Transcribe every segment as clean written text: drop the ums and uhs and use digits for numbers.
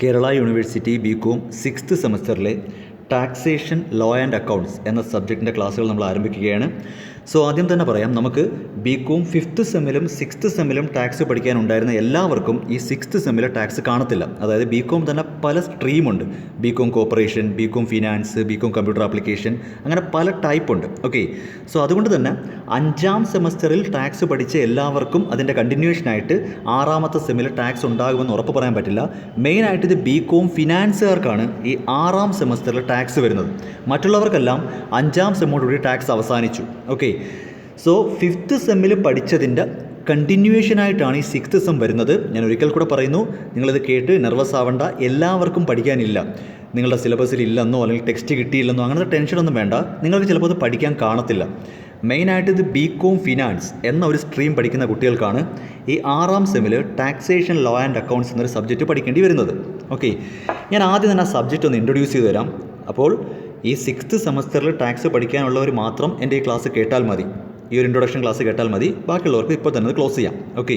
Kerala university BCom 6th സെമസ്റ്ററിലെ taxation law and accounts എന്ന സബ്ജക്റ്റിൻ്റെ ക്ലാസ്സുകൾ നമ്മൾ ആരംഭിക്കുകയാണ്. സോ ആദ്യം തന്നെ പറയാം, നമുക്ക് ബികോം 5th സെമ്മിലും 6th സെമ്മിലും ടാക്സ് പഠിക്കാനുണ്ടായിരുന്ന എല്ലാവർക്കും ഈ 6th സെമ്മിലെ ടാക്സ് കാണത്തില്ല. അതായത് ബികോം തന്നെ പല സ്ട്രീമുണ്ട്. BCom corporation, BCom finance, BCom computer application, അങ്ങനെ പല ടൈപ്പ് ഉണ്ട്. ഓക്കെ, സോ അതുകൊണ്ട് തന്നെ 5ാം സെമസ്റ്ററിൽ ടാക്സ് പഠിച്ച എല്ലാവർക്കും അതിൻ്റെ കണ്ടിന്യൂഷനായിട്ട് 6ാമത്തെ സെമ്മിൽ ടാക്സ് ഉണ്ടാകുമെന്ന് ഉറപ്പ് പറയാൻ പറ്റില്ല. മെയിനായിട്ട് ഇത് ബികോം ഫിനാൻസുകാർക്കാണ് ഈ 6ാം സെമസ്റ്ററിൽ ടാക്സ് വരുന്നത്. മറ്റുള്ളവർക്കെല്ലാം 5ാം സെമ്മോടുകൂടി ടാക്സ് അവസാനിച്ചു. ഓക്കെ, സോ 5th സെമ്മിൽ പഠിച്ചതിൻ്റെ കണ്ടിന്യൂഷനായിട്ടാണ് ഈ 6th സെം വരുന്നത്. ഞാൻ ഒരിക്കൽ കൂടെ പറയുന്നു, നിങ്ങളിത് കേട്ട് നെർവസ് ആവേണ്ട. എല്ലാവർക്കും പഠിക്കാനില്ല, നിങ്ങളുടെ സിലബസിൽ ഇല്ലെന്നോ അല്ലെങ്കിൽ ടെക്സ്റ്റ് കിട്ടിയില്ലെന്നോ അങ്ങനത്തെ ടെൻഷനൊന്നും വേണ്ട. നിങ്ങൾക്ക് ചിലപ്പോൾ അത് പഠിക്കാൻ കാണത്തില്ല. മെയിനായിട്ട് ഇത് ബികോം ഫിനാൻസ് എന്ന ഒരു സ്ട്രീം പഠിക്കുന്ന കുട്ടികൾക്കാണ് ഈ 6ാം സെമ്മിൽ ടാക്സേഷൻ ലോ ആൻഡ് അക്കൗണ്ട്സ് എന്നൊരു സബ്ജക്റ്റ് പഠിക്കേണ്ടി വരുന്നത്. ഓക്കെ, ഞാൻ ആദ്യം തന്നെ ആ സബ്ജക്റ്റ് ഒന്ന് ഇൻട്രൊഡ്യൂസ് ചെയ്ത് തരാം. അപ്പോൾ ഈ 6th സെമസ്റ്ററിൽ ടാക്സ് പഠിക്കാനുള്ളവർ മാത്രം എൻ്റെ ഈ ക്ലാസ് കേട്ടാൽ മതി, ഈ ഒരു ഇൻട്രൊഡക്ഷൻ ക്ലാസ് കേട്ടാൽ മതി. ബാക്കിയുള്ളവർക്ക് ഇപ്പോൾ തന്നെ അത് ക്ലോസ് ചെയ്യാം. ഓക്കെ,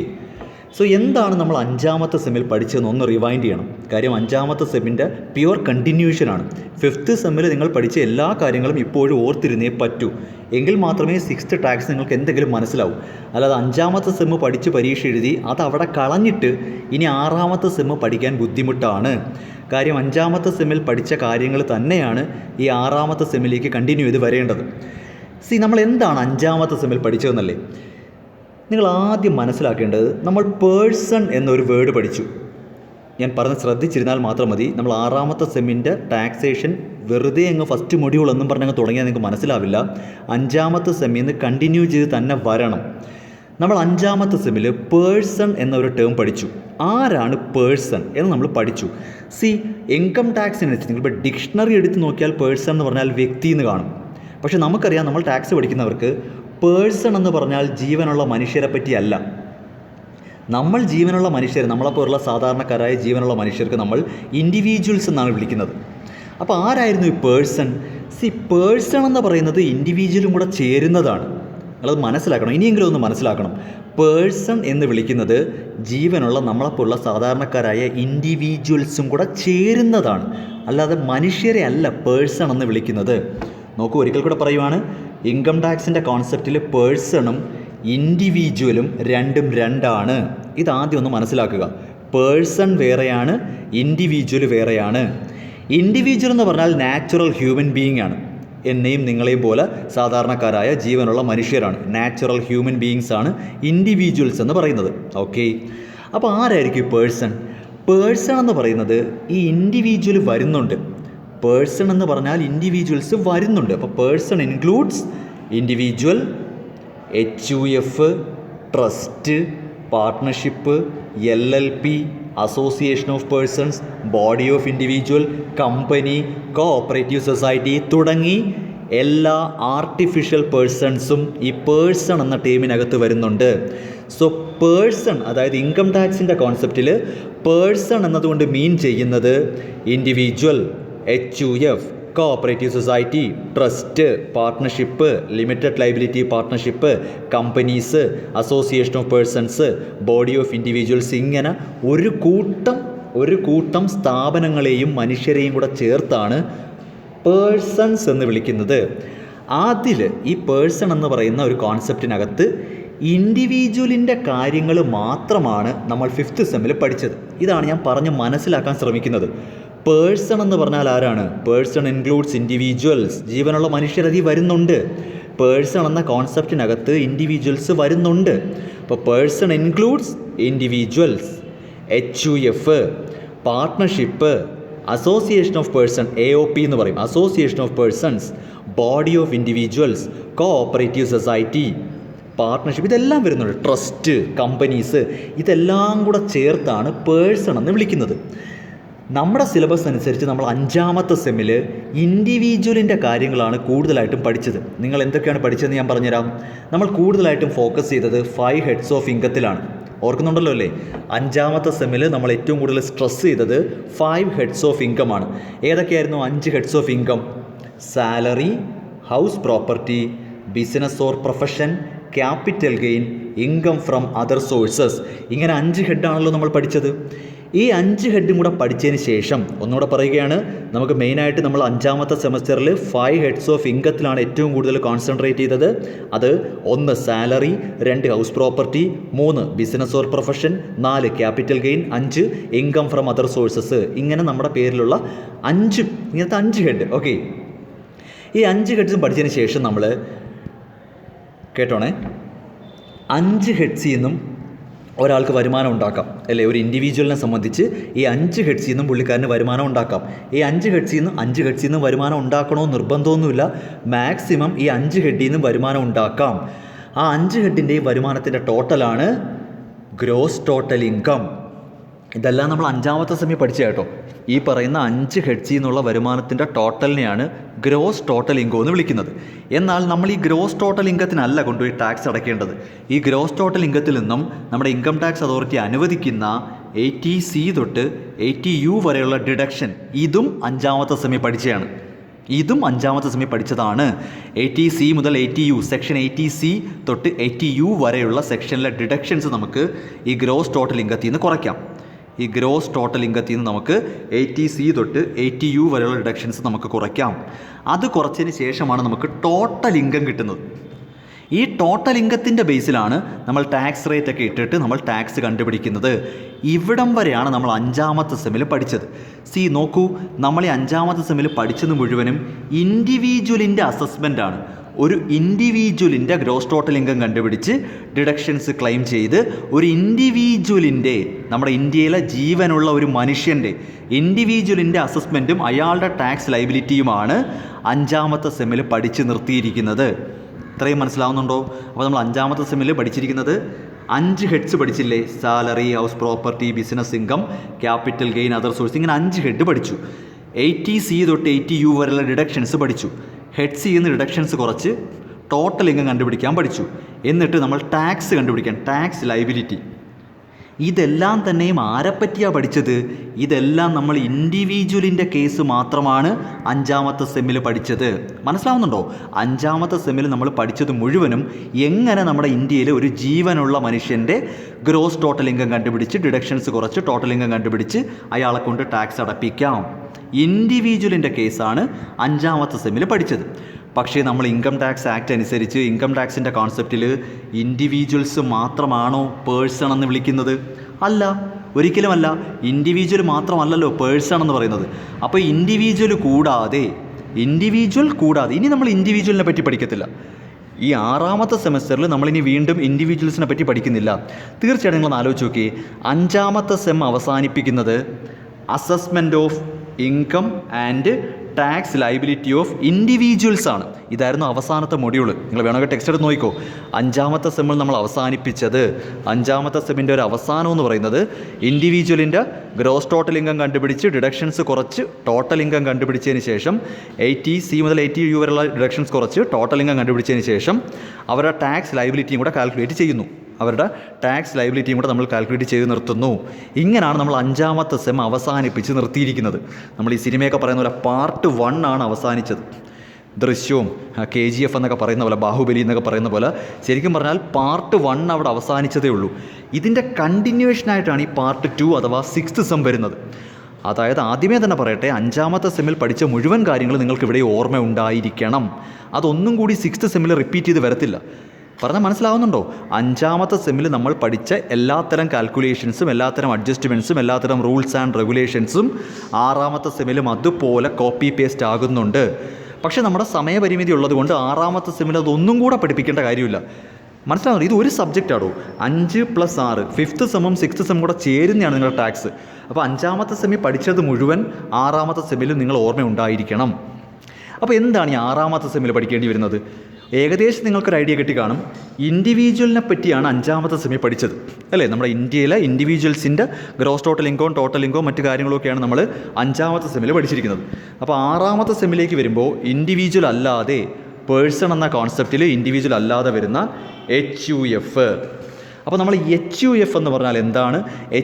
സോ എന്താണ് നമ്മൾ 5ാമത്തെ സെമ്മിൽ പഠിച്ചതെന്ന് ഒന്ന് റിവൈൻഡ് ചെയ്യണം. കാര്യം 5ാമത്തെ സെമ്മിൻ്റെ പ്യുവർ കണ്ടിന്യൂഷനാണ്. 5th സെമ്മിൽ നിങ്ങൾ പഠിച്ച എല്ലാ കാര്യങ്ങളും ഇപ്പോഴും ഓർത്തിരുന്നേ പറ്റൂ. എങ്കിൽ മാത്രമേ 6th ടാക്സ് നിങ്ങൾക്ക് എന്തെങ്കിലും മനസ്സിലാവും. അല്ലാതെ 5ാമത്തെ സെമ്മ് പഠിച്ച് പരീക്ഷ എഴുതി അത് അവിടെ കളഞ്ഞിട്ട് ഇനി 6ാമത്തെ സെമ്മ് പഠിക്കാൻ ബുദ്ധിമുട്ടാണ്. കാര്യം 5ാമത്തെ സെമ്മിൽ പഠിച്ച കാര്യങ്ങൾ തന്നെയാണ് ഈ 6ാമത്തെ സെമ്മിലേക്ക് കണ്ടിന്യൂ ചെയ്ത് വരേണ്ടത്. നമ്മൾ എന്താണ് 5ാമത്തെ സെമ്മിൽ പഠിച്ചതെന്നല്ലേ? നിങ്ങൾ ആദ്യം മനസ്സിലാക്കേണ്ടത്, നമ്മൾ പേഴ്സൺ എന്നൊരു വേർഡ് പഠിച്ചു. ഞാൻ പറഞ്ഞ് ശ്രദ്ധിച്ചിരുന്നാൽ മാത്രം മതി. നമ്മൾ 6ാമത്തെ സെമ്മിൻ്റെ ടാക്സേഷൻ വെറുതെ അങ്ങ് ഫസ്റ്റ് മൊഡ്യൂൾ എന്നും പറഞ്ഞങ്ങ് തുടങ്ങിയാൽ നിങ്ങൾക്ക് മനസ്സിലാവില്ല. 5ാമത്തെ സെമ്മിൽ നിന്ന് കണ്ടിന്യൂ ചെയ്ത് തന്നെ വരണം. നമ്മൾ 5ാമത്തെ സെമ്മിൽ പേഴ്സൺ എന്നൊരു ടേം പഠിച്ചു. ആരാണ് പേഴ്സൺ എന്ന് നമ്മൾ പഠിച്ചു. ഇൻകം ടാക്സിനെ വെച്ച് നിങ്ങളിപ്പോൾ ഡിക്ഷണറി എടുത്ത് നോക്കിയാൽ പേഴ്സൺ എന്ന് പറഞ്ഞാൽ വ്യക്തി എന്ന് കാണും. പക്ഷെ നമുക്കറിയാം, നമ്മൾ ടാക്സ് പഠിക്കുന്നവർക്ക് പേഴ്സൺ എന്ന് പറഞ്ഞാൽ ജീവനുള്ള മനുഷ്യരെ പറ്റിയല്ല. നമ്മൾ ജീവനുള്ള മനുഷ്യർ, നമ്മളെപ്പോലുള്ള സാധാരണക്കാരായ ജീവനുള്ള മനുഷ്യർക്ക് നമ്മൾ ഇൻഡിവിജ്വൽസ് എന്നാണ് വിളിക്കുന്നത്. അപ്പോൾ ആരായിരുന്നു ഈ പേഴ്സൺ? പേഴ്സൺ എന്ന് പറയുന്നത് ഇൻഡിവിജ്വലും കൂടെ ചേരുന്നതാണ്. നിങ്ങളത് മനസ്സിലാക്കണം, ഇനിയെങ്കിലും ഒന്ന് മനസ്സിലാക്കണം. പേഴ്സൺ എന്ന് വിളിക്കുന്നത് ജീവനുള്ള നമ്മളെപ്പോലുള്ള സാധാരണക്കാരായ ഇൻഡിവിജ്വൽസും കൂടെ ചേരുന്നതാണ്, അല്ലാതെ മനുഷ്യരെ അല്ല പേഴ്സൺ എന്ന് വിളിക്കുന്നത്. നോക്കൂ, ഒരിക്കൽ കൂടെ പറയുവാണ്, ഇൻകം ടാക്സിൻ്റെ കോൺസെപ്റ്റിൽ പേഴ്സണും ഇൻഡിവിജ്വലും രണ്ടും രണ്ടാണ്. ഇതാദ്യം ഒന്ന് മനസ്സിലാക്കുക. പേഴ്സൺ വേറെയാണ്, ഇൻഡിവിജ്വൽ വേറെയാണ്. ഇൻഡിവിജ്വൽ എന്ന് പറഞ്ഞാൽ നാച്ചുറൽ ഹ്യൂമൻ ബീയിങ് ആണ്. എന്നെയും നിങ്ങളെയും പോലെ സാധാരണക്കാരായ ജീവനുള്ള മനുഷ്യരാണ്. നാച്ചുറൽ ഹ്യൂമൻ ബീയിങ്സ് ആണ് ഇൻഡിവിജ്വൽസ് എന്ന് പറയുന്നത്. ഓക്കെ, അപ്പോൾ ആരായിരിക്കും പേഴ്സൺ? പേഴ്സൺ എന്ന് പറയുന്നത് ഈ ഇൻഡിവിജ്വൽ വരുന്നുണ്ട്. പേഴ്സൺ എന്ന് പറഞ്ഞാൽ ഇൻഡിവിജ്വൽസ് വരുന്നുണ്ട്. അപ്പോൾ person includes individual, HUF, trust, partnership, LLP, association of persons, body of individual, company, cooperative society തുടങ്ങി എല്ലാ ആർട്ടിഫിഷ്യൽ പേഴ്സൺസും ഈ പേഴ്സൺ എന്ന ടീമിനകത്ത് വരുന്നുണ്ട്. സോ പേഴ്സൺ, അതായത് ഇൻകം ടാക്സിൻ്റെ കോൺസെപ്റ്റിൽ പേഴ്സൺ എന്നതുകൊണ്ട് മീൻ ചെയ്യുന്നത് individual, HUF, cooperative society, trust, partnership, limited liability partnership, companies, association of persons, body of individuals, ഇങ്ങനെ ഒരു കൂട്ടം സ്ഥാപനങ്ങളെയും മനുഷ്യരെയും കൂടെ ചേർത്താണ് പേഴ്സൺസ് എന്ന് വിളിക്കുന്നത്. അതിൽ ഈ പേഴ്സൺ എന്ന് പറയുന്ന ഒരു കോൺസെപ്റ്റിനകത്ത് ഇൻഡിവിജ്വലിൻ്റെ കാര്യങ്ങൾ മാത്രമാണ് നമ്മൾ 5th സെമ്മിൽ പഠിച്ചത്. ഇതാണ് ഞാൻ പറഞ്ഞ് മനസ്സിലാക്കാൻ ശ്രമിക്കുന്നത്. പേഴ്സൺ എന്ന് പറഞ്ഞാൽ ആരാണ്? പേഴ്സൺ ഇൻക്ലൂഡ്സ് ഇൻഡിവിജ്വൽസ്, ജീവനുള്ള മനുഷ്യരതി വരുന്നുണ്ട്. പേഴ്സൺ എന്ന കോൺസെപ്റ്റിനകത്ത് ഇൻഡിവിജ്വൽസ് വരുന്നുണ്ട്. അപ്പോൾ person includes individuals, HUF, partnership, association of person, AOP എന്ന് പറയും, association of persons, body of individuals, cooperative society, partnership, ഇതെല്ലാം വരുന്നുണ്ട്. ട്രസ്റ്റ്, കമ്പനീസ്, ഇതെല്ലാം കൂടെ ചേർത്താണ് പേഴ്സൺ എന്ന് വിളിക്കുന്നത്. നമ്മുടെ സിലബസ് അനുസരിച്ച് നമ്മൾ 5ാമത്തെ സെമ്മിൽ ഇൻഡിവിജ്വലിൻ്റെ കാര്യങ്ങളാണ് കൂടുതലായിട്ടും പഠിച്ചത്. നിങ്ങൾ എന്തൊക്കെയാണ് പഠിച്ചതെന്ന് ഞാൻ പറഞ്ഞുതരാം. നമ്മൾ കൂടുതലായിട്ടും ഫോക്കസ് ചെയ്തത് 5 ഹെഡ്സ് ഓഫ് ഇൻകത്തിലാണ്. ഓർക്കുന്നുണ്ടല്ലോ അല്ലേ? 5ാമത്തെ സെമ്മിൽ നമ്മൾ ഏറ്റവും കൂടുതൽ സ്ട്രെസ് ചെയ്തത് 5 ഹെഡ്സ് ഓഫ് ഇൻകം ആണ്. ഏതൊക്കെയായിരുന്നു 5 heads of income? Salary, house property, business or profession, capital gain, income from other sources. ഇങ്ങനെ 5 ഹെഡാണല്ലോ നമ്മൾ പഠിച്ചത്. ഈ 5 ഹെഡും കൂടെ പഠിച്ചതിന് ശേഷം ഒന്നുകൂടെ പറയുകയാണ്, നമുക്ക് മെയിനായിട്ട് നമ്മൾ 5ാമത്തെ സെമസ്റ്ററിൽ 5 ഹെഡ്സ് ഓഫ് ഇൻകത്തിലാണ് ഏറ്റവും കൂടുതൽ കോൺസെൻട്രേറ്റ് ചെയ്തത്. അത് 1 salary, 2 house property, 3 business or profession, 4 capital gain, 5 income from other sources. ഇങ്ങനെ നമ്മുടെ പേരിലുള്ള ഇങ്ങനത്തെ 5 ഹെഡ്. ഓക്കെ, ഈ 5 ഹെഡ്സും പഠിച്ചതിന് ശേഷം നമ്മൾ കേട്ടോണേ, 5 ഹെഡ്സിൽ നിന്നും ഒരാൾക്ക് വരുമാനം ഉണ്ടാക്കാം അല്ലേ? ഒരു ഇൻഡിവിജ്വലിനെ സംബന്ധിച്ച് ഈ 5 ഹെഡ്സിൽ നിന്നും പുള്ളിക്കാരന് വരുമാനം ഉണ്ടാക്കാം. ഈ 5 ഹെഡ്സിൽ നിന്നും വരുമാനം ഉണ്ടാക്കണമെന്ന് നിർബന്ധമൊന്നുമില്ല. മാക്സിമം ഈ 5 ഹെഡിൽ നിന്നും വരുമാനം ഉണ്ടാക്കാം. ആ 5 ഹെഡിൻ്റെയും വരുമാനത്തിൻ്റെ ടോട്ടലാണ് ഗ്രോസ് ടോട്ടൽ ഇൻകം. ഇതെല്ലാം നമ്മൾ 5ാമത്തെ സെമ്മിൽ പഠിച്ച കേട്ടോ. ഈ പറയുന്ന 5 ഹെഡ്സിൽ നിന്നുള്ള വരുമാനത്തിൻ്റെ ടോട്ടലിനെയാണ് ഗ്രോസ് ടോട്ടൽ ഇൻകം എന്ന് വിളിക്കുന്നത്. എന്നാൽ നമ്മൾ ഈ ഗ്രോസ് ടോട്ടൽ ഇൻകത്തിനല്ല കൊണ്ടുപോയി ടാക്സ് അടയ്ക്കേണ്ടത്. ഈ ഗ്രോസ് ടോട്ടൽ ഇൻകത്തിൽ നിന്നും നമ്മുടെ ഇൻകം ടാക്സ് അതോറിറ്റി അനുവദിക്കുന്ന 80C തൊട്ട് 80U വരെയുള്ള ഡിഡക്ഷൻ, ഇതും 5ാമത്തെ സെമ്മിൽ പഠിച്ചതാണ്. ഇതും 5ാമത്തെ സെമ്മിൽ പഠിച്ചതാണ്. 80C മുതൽ 80U, സെക്ഷൻ 80C തൊട്ട് 80U വരെയുള്ള സെക്ഷനിലെ ഡിഡക്ഷൻസ് നമുക്ക് ഈ ഗ്രോസ് ടോട്ടൽ ഇൻകത്തിൽ നിന്ന് കുറയ്ക്കാം. ഈ ഗ്രോസ് ടോട്ടൽ ഇൻകത്തിൽ നിന്ന് നമുക്ക് 80C തൊട്ട് 80U വരെയുള്ള ഡിഡക്ഷൻസ് നമുക്ക് കുറയ്ക്കാം. അത് കുറച്ചതിന് ശേഷമാണ് നമുക്ക് ടോട്ടൽ ഇൻകം കിട്ടുന്നത്. ഈ ടോട്ടൽ ഇൻകത്തിൻ്റെ ബേസിലാണ് നമ്മൾ ടാക്സ് റേറ്റ് ഒക്കെ ഇട്ടിട്ട് നമ്മൾ ടാക്സ് കണ്ടുപിടിക്കുന്നത്. ഇവിടം വരെയാണ് നമ്മൾ 5ാമത്തെ സെമ്മിൽ പഠിച്ചത്. നോക്കൂ, നമ്മൾ ഈ 5ാമത്തെ സെമ്മിൽ പഠിച്ചത് മുഴുവനും ഇൻഡിവിജ്വലിൻ്റെ അസസ്മെൻ്റാണ്. ഒരു ഇൻഡിവിജ്വലിൻ്റെ ഗ്രോസ് ടോട്ടൽ ഇൻകം കണ്ടുപിടിച്ച് ഡിഡക്ഷൻസ് ക്ലെയിം ചെയ്ത് ഒരു ഇൻഡിവിജ്വലിൻ്റെ, നമ്മുടെ ഇന്ത്യയിലെ ജീവനുള്ള ഒരു മനുഷ്യൻ്റെ ഇൻഡിവിജ്വലിൻ്റെ അസസ്മെൻറ്റും അയാളുടെ ടാക്സ് ലയബിലിറ്റിയുമാണ് 5ാമത്തെ സെമ്മിൽ പഠിച്ച് നിർത്തിയിരിക്കുന്നത്. ഇത്രയും മനസ്സിലാവുന്നുണ്ടോ? അപ്പോൾ നമ്മൾ 5ാമത്തെ സെമ്മിൽ പഠിച്ചിരിക്കുന്നത് 5 ഹെഡ്സ് പഠിച്ചില്ലേ? Salary, house property, business income, capital gain, other source. ഇങ്ങനെ 5 ഹെഡ് പഠിച്ചു. 80C തൊട്ട് 80U വരെയുള്ള ഡിഡക്ഷൻസ് പഠിച്ചു. ഹെഡ്സിൽ നിന്ന് ഡിഡക്ഷൻസ് കുറച്ച് ടോട്ടൽ ഇൻകം കണ്ടുപിടിക്കാൻ പഠിച്ചു. എന്നിട്ട് നമ്മൾ ടാക്സ് കണ്ടുപിടിക്കാൻ, ടാക്സ് ലയബിലിറ്റി. ഇതെല്ലാം തന്നെയും ആരെപ്പറ്റിയാണ് പഠിച്ചത്? ഇതെല്ലാം നമ്മൾ ഇൻഡിവിജ്വലിൻ്റെ കേസ് മാത്രമാണ് 5ാമത്തെ സെമ്മിൽ പഠിച്ചത്. മനസ്സിലാവുന്നുണ്ടോ? 5ാമത്തെ സെമ്മിൽ നമ്മൾ പഠിച്ചത് മുഴുവനും എങ്ങനെ നമ്മുടെ ഇന്ത്യയിൽ ഒരു ജീവനുള്ള മനുഷ്യൻ്റെ ഗ്രോസ് ടോട്ടൽ ഇൻകം കണ്ടുപിടിച്ച് ഡിഡക്ഷൻസ് കുറച്ച് ടോട്ടൽ ഇൻകം കണ്ടുപിടിച്ച് അയാളെ കൊണ്ട് ടാക്സ് അടപ്പിക്കാം. ഇൻഡിവിജ്വലിൻ്റെ കേസാണ് 5ാമത്തെ സെമ്മിൽ പഠിച്ചത്. പക്ഷേ നമ്മൾ ഇൻകം ടാക്സ് ആക്ട് അനുസരിച്ച് ഇൻകം ടാക്സിൻ്റെ കോൺസെപ്റ്റിൽ ഇൻഡിവിജ്വൽസ് മാത്രമാണോ പേഴ്സൺ എന്ന് വിളിക്കുന്നത്? അല്ല, ഒരിക്കലുമല്ല. ഇൻഡിവിജ്വൽ മാത്രമല്ലല്ലോ പേഴ്സൺ എന്ന് പറയുന്നത്. അപ്പോൾ ഇൻഡിവിജ്വൽ കൂടാതെ ഇനി നമ്മൾ ഇൻഡിവിജ്വലിനെ പറ്റി പഠിക്കത്തില്ല. ഈ 6ാമത്തെ സെമസ്റ്ററിൽ നമ്മളിനി വീണ്ടും ഇൻഡിവിജ്വൽസിനെ പറ്റി പഠിക്കുന്നില്ല. തീർച്ചയായിട്ടും നിങ്ങളൊന്ന് ആലോചിച്ച് നോക്കി, 5ാമത്തെ സെം അവസാനിപ്പിക്കുന്നത് assessment of income and tax liability of individuals ആണ്. ഇതായിരുന്നു അവസാനത്തെ മൊഡ്യൂൾ. നിങ്ങൾ വേണമെങ്കിൽ ടെക്സ്റ്റ് എടുത്ത് നോക്കിക്കോ. 5ാമത്തെ സെമ്മിൽ നമ്മൾ അവസാനിപ്പിച്ചത്, 5ാമത്തെ സെമ്മിൻ്റെ ഒരു അവസാനം എന്ന് പറയുന്നത് ഇൻഡിവിജ്വലിൻ്റെ ഗ്രോസ് ടോട്ടൽ ഇൻകം കണ്ടുപിടിച്ച് ഡിഡക്ഷൻസ് കുറച്ച് ടോട്ടൽ ഇൻകം കണ്ടുപിടിച്ചതിന് ശേഷം 80C മുതൽ 80U വരെയുള്ള ഡിഡക്ഷൻസ് കുറച്ച് ടോട്ടൽ ഇൻകം കണ്ടുപിടിച്ചതിന് ശേഷം അവരുടെ ടാക്സ് ലയബിലിറ്റിയും കൂടെ കാൽക്കുലേറ്റ് ചെയ്യുന്നു. നമ്മൾ കാൽക്കുലേറ്റ് ചെയ്ത് നിർത്തുന്നു. ഇങ്ങനെയാണ് നമ്മൾ 5ാമത്തെ സെം അവസാനിപ്പിച്ച് നിർത്തിയിരിക്കുന്നത്. നമ്മൾ ഈ സിനിമയൊക്കെ പറയുന്ന പോലെ പാർട്ട് 1 ആണ് അവസാനിച്ചത്. ദൃശ്യവും KGF എന്നൊക്കെ പറയുന്ന പോലെ, ബാഹുബലി എന്നൊക്കെ പറയുന്ന പോലെ, ശരിക്കും പറഞ്ഞാൽ പാർട്ട് 1 അവിടെ അവസാനിച്ചതേ ഉള്ളൂ. ഇതിൻ്റെ കണ്ടിന്യൂവേഷനായിട്ടാണ് ഈ പാർട്ട് 2 അഥവാ 6th സെം വരുന്നത്. അതായത് ആദ്യമേ തന്നെ പറയട്ടെ, 5ാമത്തെ സെമ്മിൽ പഠിച്ച മുഴുവൻ കാര്യങ്ങൾ നിങ്ങൾക്ക് ഇവിടെ ഓർമ്മ ഉണ്ടായിരിക്കണം. അതൊന്നും കൂടി 6th സെമ്മിൽ റിപ്പീറ്റ് ചെയ്ത് വരത്തില്ല. പറഞ്ഞാൽ മനസ്സിലാവുന്നുണ്ടോ? 5ാമത്തെ സെമ്മിൽ നമ്മൾ പഠിച്ച എല്ലാത്തരം കാൽക്കുലേഷൻസും എല്ലാത്തരം അഡ്ജസ്റ്റ്മെൻറ്റ്സും എല്ലാത്തരം റൂൾസ് ആൻഡ് റെഗുലേഷൻസും 6ാമത്തെ സെമ്മിലും അതുപോലെ കോപ്പി പേസ്റ്റ് ആകുന്നുണ്ട്. പക്ഷേ നമ്മുടെ സമയപരിമിതി ഉള്ളതുകൊണ്ട് 6ാമത്തെ സെമ്മിൽ അതൊന്നും കൂടെ പഠിപ്പിക്കേണ്ട കാര്യമില്ല. മനസ്സിലാവുന്നത്? ഇത് ഒരു സബ്ജക്റ്റാണോ? 5 + 6, 5th സെമ്മും 6th സെമ്മും കൂടെ ചേരുന്നതാണ് നിങ്ങളുടെ ടാക്സ്. അപ്പോൾ 5ാമത്തെ സെമ്മിൽ പഠിച്ചത് മുഴുവൻ 6ാമത്തെ സെമ്മിലും നിങ്ങൾ ഓർമ്മ ഉണ്ടായിരിക്കണം. അപ്പോൾ എന്താണ് ഈ 6ാമത്തെ സെമ്മിൽ പഠിക്കേണ്ടി വരുന്നത്? ഏകദേശം നിങ്ങൾക്കൊരു ഐഡിയ കിട്ടി കാണും. ഇൻഡിവിജ്വലിനെ പറ്റിയാണ് 5ാമത്തെ സെമ്മിൽ പഠിച്ചത് അല്ലേ? നമ്മുടെ ഇന്ത്യയിലെ ഇൻഡിവിജ്വൽസിൻ്റെ ഗ്രോസ് ടോട്ടൽ ഇൻകവും മറ്റു കാര്യങ്ങളൊക്കെയാണ് നമ്മൾ 5ാമത്തെ സെമ്മിൽ പഠിച്ചിരിക്കുന്നത്. അപ്പോൾ 6ാമത്തെ സെമ്മിലേക്ക് വരുമ്പോൾ ഇൻഡിവിജ്വൽ അല്ലാതെ, പേഴ്സൺ എന്ന കോൺസെപ്റ്റിൽ ഇൻഡിവിജ്വൽ അല്ലാതെ വരുന്ന HUF. അപ്പോൾ നമ്മൾ HUF എന്ന് പറഞ്ഞാൽ എന്താണ്,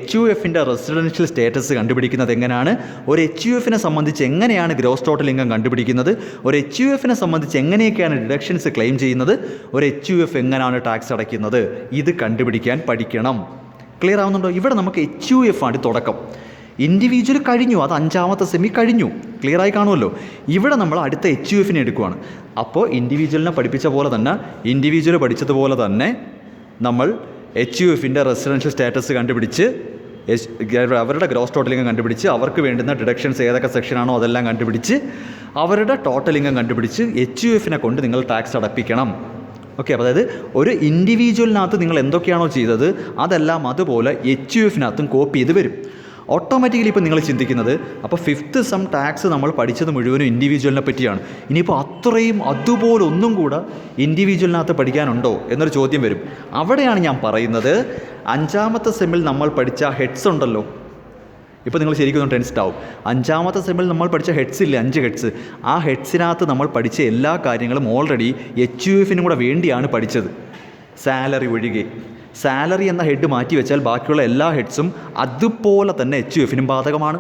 HUFൻ്റെ റെസിഡൻഷ്യൽ സ്റ്റേറ്റസ് കണ്ടുപിടിക്കുന്നത് എങ്ങനെയാണ്, ഒരു HUFനെ സംബന്ധിച്ച് എങ്ങനെയാണ് ഗ്രോസ് ടോട്ടൽ ഇൻകം കണ്ടുപിടിക്കുന്നത്, ഒരു HUFനെ സംബന്ധിച്ച് എങ്ങനെയൊക്കെയാണ് ഡിഡക്ഷൻസ് ക്ലെയിം ചെയ്യുന്നത്, ഒരു HUF എങ്ങനെയാണ് ടാക്സ് അടയ്ക്കുന്നത്, ഇത് കണ്ടുപിടിക്കാൻ പഠിക്കണം. ക്ലിയർ ആവുന്നുണ്ടോ? ഇവിടെ നമുക്ക് HUF ആണ് തുടക്കം. ഇൻഡിവിജ്വൽ കഴിഞ്ഞു, അത് 5ാമത്തെ സെമി കഴിഞ്ഞു, ക്ലിയറായി കാണുമല്ലോ. ഇവിടെ നമ്മൾ അടുത്ത HUFനെ എടുക്കുകയാണ്. അപ്പോൾ ഇൻഡിവിജ്വലിനെ പഠിപ്പിച്ച പോലെ തന്നെ, ഇൻഡിവിജ്വൽ പഠിച്ചതുപോലെ തന്നെ നമ്മൾ HUFൻ്റെ റെസിഡൻഷ്യൽ സ്റ്റാറ്റസ് കണ്ടുപിടിച്ച് അവരുടെ ഗ്രോസ് ടോട്ടൽ ഇൻകം കണ്ടുപിടിച്ച് അവർക്ക് വേണ്ടുന്ന ഡിഡക്ഷൻസ് ഏതൊക്കെ സെക്ഷനാണോ അതെല്ലാം കണ്ടുപിടിച്ച് അവരുടെ ടോട്ടൽ ഇൻകം കണ്ടുപിടിച്ച് HUFനെ കൊണ്ട് നിങ്ങൾ ടാക്സ് അടപ്പിക്കണം. ഓക്കെ, അപ്പോൾ അതായത് ഒരു ഇൻഡിവിജ്വലിനകത്ത് നിങ്ങൾ എന്തൊക്കെയാണോ ചെയ്തത് അതെല്ലാം അതുപോലെ HUFനകത്തും കോപ്പി ചെയ്ത് വരും. ഓട്ടോമാറ്റിക്കലി ഇപ്പോൾ നിങ്ങൾ ചിന്തിക്കുന്നത് അപ്പോൾ 5th സം ടാക്സ് നമ്മൾ പഠിച്ചത് മുഴുവനും ഇൻഡിവിജ്വലിനെ പറ്റിയാണ്, ഇനിയിപ്പോൾ അത്രയും അതുപോലെ ഒന്നും കൂടെ ഇൻഡിവിജ്വലിനകത്ത് പഠിക്കാനുണ്ടോ എന്നൊരു ചോദ്യം വരും. അവിടെയാണ് ഞാൻ പറയുന്നത് 5ാമത്തെ സെമ്മിൽ നമ്മൾ പഠിച്ച ഹെഡ്സ് ഉണ്ടല്ലോ, ഇപ്പോൾ നിങ്ങൾ ശരിക്കും ടെൻസ്ഡ് ആവും. 5ാമത്തെ സെമ്മിൽ നമ്മൾ പഠിച്ച ഹെഡ്സ് ഇല്ലേ, 5 ഹെഡ്സ്, ആ ഹെഡ്സിനകത്ത് നമ്മൾ പഠിച്ച എല്ലാ കാര്യങ്ങളും ഓൾറെഡി HUFനും കൂടെ വേണ്ടിയാണ് പഠിച്ചത്, സാലറി ഒഴികെ. സാലറി എന്ന ഹെഡ് മാറ്റി വെച്ചാൽ ബാക്കിയുള്ള എല്ലാ ഹെഡ്സും അതുപോലെ തന്നെ HUFനും ബാധകമാണ്.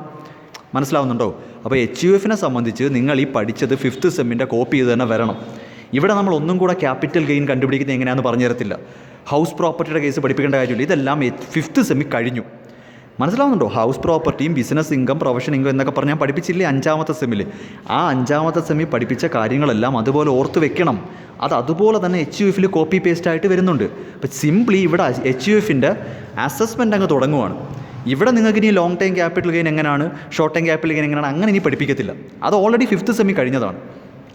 മനസ്സിലാവുന്നുണ്ടോ? അപ്പോൾ HUFനെ സംബന്ധിച്ച് നിങ്ങൾ ഈ പഠിച്ചത് 5th സെമ്മിൻ്റെ കോപ്പി ചെയ്ത് തന്നെ വരണം. ഇവിടെ നമ്മൾ ഒന്നും കൂടെ ക്യാപിറ്റൽ ഗെയിൻ കണ്ടുപിടിക്കുന്നത് എങ്ങനെയാണെന്ന് പറഞ്ഞു തരത്തില്ല, ഹൗസ് പ്രോപ്പർട്ടിയുടെ കേസ് പഠിപ്പിക്കേണ്ട കാര്യമില്ല, ഇതെല്ലാം 5th സെമ്മി കഴിഞ്ഞു. മനസ്സിലാവുന്നുണ്ടോ? ഹൗസ് പ്രോപ്പർട്ടിയും ബിസിനസ് ഇൻകം, പ്രൊഫഷൻ ഇൻകം എന്നൊക്കെ പറഞ്ഞാൽ പഠിപ്പിച്ചില്ലേ 5ാമത്തെ സെമ്മിൽ. ആ 5ാമത്തെ സെമ്മിൽ പഠിപ്പിച്ച കാര്യങ്ങളെല്ലാം അതുപോലെ ഓർത്ത് വെക്കണം. അതുപോലെ തന്നെ HUFൽ കോപ്പി പേസ്റ്റ് ആയിട്ട് വരുന്നുണ്ട്. അപ്പോൾ സിംപ്ലി ഇവിടെ HUFൻ്റെ അസസ്മെൻ്റ് അങ്ങ് തുടങ്ങുവാണ്. ഇവിടെ നിങ്ങൾക്ക് ഇനി ലോങ് ടൈം ക്യാപിറ്റൽ ഗെയിൻ എങ്ങനെയാണ്, ഷോർട്ട് ടൈം ക്യാപിറ്റൽ ഗെയിൻ എങ്ങനെയാണ്, അങ്ങനെ ഇനി പഠിപ്പിക്കത്തില്ല. അത് ഓൾറെഡി 5th സെമ്മി കഴിഞ്ഞതാണ്,